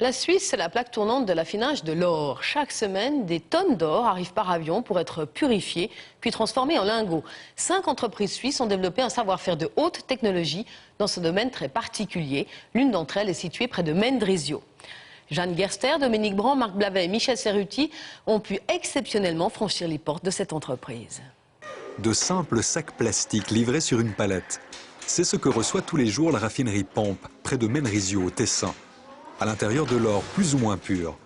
La Suisse, c'est la plaque tournante de l'affinage de l'or. Chaque semaine, des tonnes d'or arrivent par avion pour être purifiées, puis transformées en lingots. 5 entreprises suisses ont développé un savoir-faire de haute technologie dans ce domaine très particulier. L'une d'entre elles est située près de Mendrisio. Jeanne Gerster, Dominique Brand, Marc Blavet et Michel Cerruti ont pu exceptionnellement franchir les portes de cette entreprise. De simples sacs plastiques livrés sur une palette. C'est ce que reçoit tous les jours la raffinerie Pomp, près de Mendrisio, au Tessin. À l'intérieur de l'or plus ou moins pur.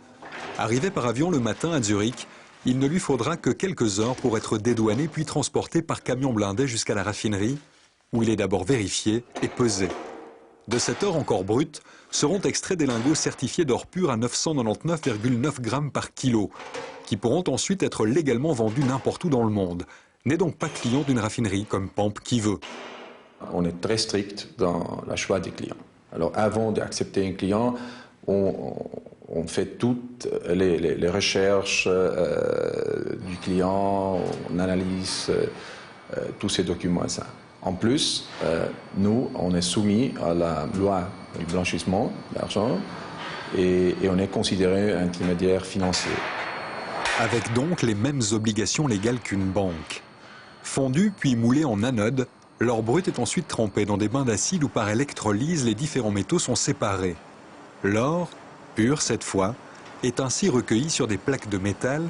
Arrivé par avion le matin à Zurich, il ne lui faudra que quelques heures pour être dédouané puis transporté par camion blindé jusqu'à la raffinerie, où il est d'abord vérifié et pesé. De cet or encore brut seront extraits des lingots certifiés d'or pur à 999,9 grammes par kilo, qui pourront ensuite être légalement vendus n'importe où dans le monde. N'est donc pas client d'une raffinerie comme Pomp qui veut. On est très strict dans le choix des clients. Alors avant d'accepter un client, on fait toutes les recherches du client, on analyse tous ces documents. En plus, nous, on est soumis à la loi du blanchissement d'argent et on est considéré intermédiaire financier. Avec donc les mêmes obligations légales qu'une banque. Fondu puis moulé en anode, l'or brut est ensuite trempé dans des bains d'acide où par électrolyse les différents métaux sont séparés. L'or, pur cette fois, est ainsi recueilli sur des plaques de métal,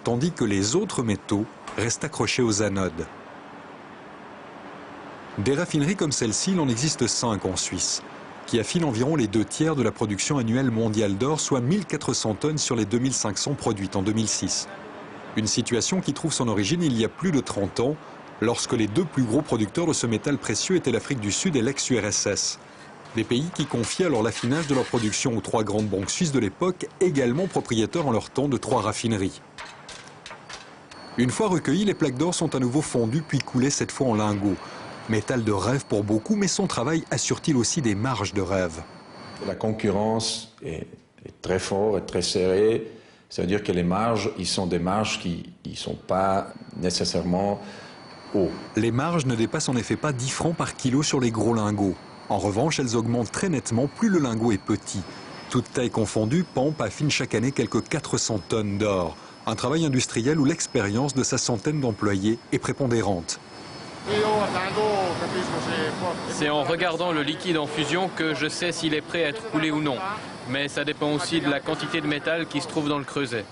tandis que les autres métaux restent accrochés aux anodes. Des raffineries comme celle-ci, il en existe 5 en Suisse, qui affinent environ les 2/3 de la production annuelle mondiale d'or, soit 1400 tonnes sur les 2500 produites en 2006. Une situation qui trouve son origine il y a plus de 30 ans, lorsque les 2 plus gros producteurs de ce métal précieux étaient l'Afrique du Sud et l'ex-URSS. Des pays qui confiaient alors l'affinage de leur production aux 3 grandes banques suisses de l'époque, également propriétaires en leur temps de 3 raffineries. Une fois recueillies, les plaques d'or sont à nouveau fondues puis coulées cette fois en lingots. Métal de rêve pour beaucoup, mais son travail assure-t-il aussi des marges de rêve? La concurrence est très forte et très serrée. C'est-à-dire que les marges, ils sont des marges qui ne sont pas nécessairement hauts. Les marges ne dépassent en effet pas 10 francs par kilo sur les gros lingots. En revanche, elles augmentent très nettement plus le lingot est petit. Toute taille confondue, Pomp affine chaque année quelques 400 tonnes d'or. Un travail industriel où l'expérience de sa centaine d'employés est prépondérante. C'est en regardant le liquide en fusion que je sais s'il est prêt à être coulé ou non. Mais ça dépend aussi de la quantité de métal qui se trouve dans le creuset.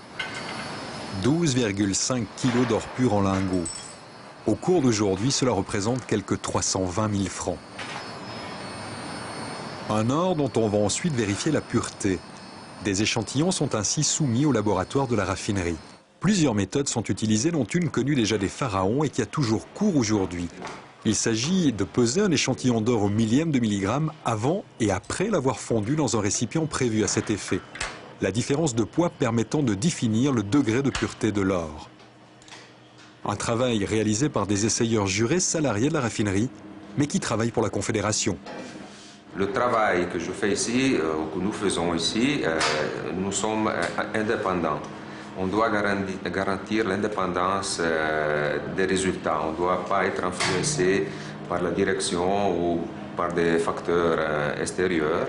12,5 kg d'or pur en lingots. Au cours d'aujourd'hui, cela représente quelques 320 000 francs. Un or dont on va ensuite vérifier la pureté. Des échantillons sont ainsi soumis au laboratoire de la raffinerie. Plusieurs méthodes sont utilisées, dont une connue déjà des pharaons et qui a toujours cours aujourd'hui. Il s'agit de peser un échantillon d'or au millième de milligramme avant et après l'avoir fondu dans un récipient prévu à cet effet. La différence de poids permettant de définir le degré de pureté de l'or. Un travail réalisé par des essayeurs jurés salariés de la raffinerie, mais qui travaillent pour la Confédération. Le travail que je fais ici, que nous faisons ici, nous sommes indépendants. On doit garantir l'indépendance des résultats. On ne doit pas être influencé par la direction ou par des facteurs extérieurs.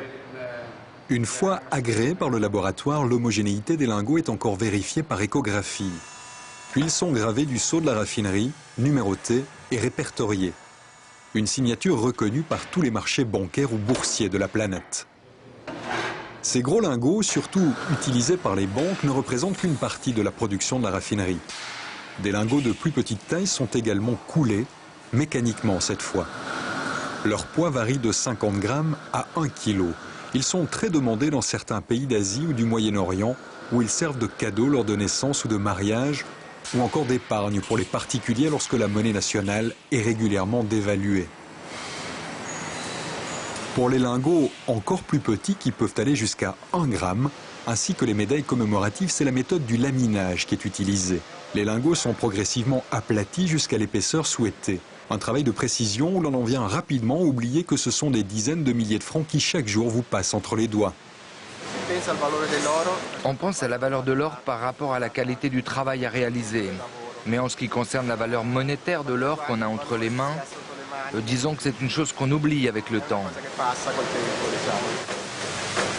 Une fois agréée par le laboratoire, l'homogénéité des lingots est encore vérifiée par échographie. Puis ils sont gravés du sceau de la raffinerie, numérotés et répertoriés. Une signature reconnue par tous les marchés bancaires ou boursiers de la planète. Ces gros lingots, surtout utilisés par les banques, ne représentent qu'une partie de la production de la raffinerie. Des lingots de plus petite taille sont également coulés, mécaniquement cette fois. Leur poids varie de 50 grammes à 1 kg. Ils sont très demandés dans certains pays d'Asie ou du Moyen-Orient, où ils servent de cadeaux lors de naissance ou de mariage, ou encore d'épargne pour les particuliers lorsque la monnaie nationale est régulièrement dévaluée. Pour les lingots encore plus petits qui peuvent aller jusqu'à 1 gramme, ainsi que les médailles commémoratives, c'est la méthode du laminage qui est utilisée. Les lingots sont progressivement aplatis jusqu'à l'épaisseur souhaitée. Un travail de précision où l'on en vient rapidement à oublier que ce sont des dizaines de milliers de francs qui chaque jour vous passent entre les doigts. On pense à la valeur de l'or par rapport à la qualité du travail à réaliser. Mais en ce qui concerne la valeur monétaire de l'or qu'on a entre les mains, disons que c'est une chose qu'on oublie avec le temps.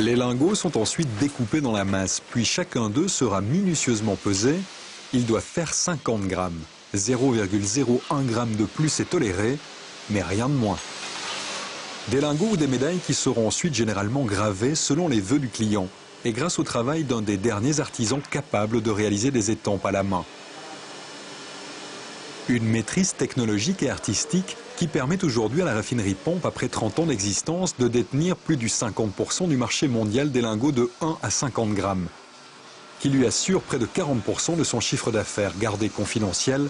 Les lingots sont ensuite découpés dans la masse, puis chacun d'eux sera minutieusement pesé. Ils doivent faire 50 grammes. 0,01 g de plus est toléré, mais rien de moins. Des lingots ou des médailles qui seront ensuite généralement gravés selon les vœux du client et grâce au travail d'un des derniers artisans capables de réaliser des étampes à la main. Une maîtrise technologique et artistique qui permet aujourd'hui à la raffinerie Pompe, après 30 ans d'existence, de détenir plus du 50% du marché mondial des lingots de 1 à 50 grammes, qui lui assure près de 40% de son chiffre d'affaires gardé confidentiel,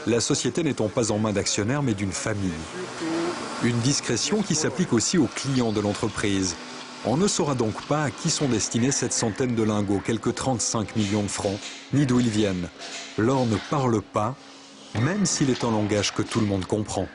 la société n'étant pas en main d'actionnaires mais d'une famille. Une discrétion qui s'applique aussi aux clients de l'entreprise. On ne saura donc pas à qui sont destinés cette centaine de lingots, quelques 35 millions de francs, ni d'où ils viennent. L'or ne parle pas, même s'il est un langage que tout le monde comprend.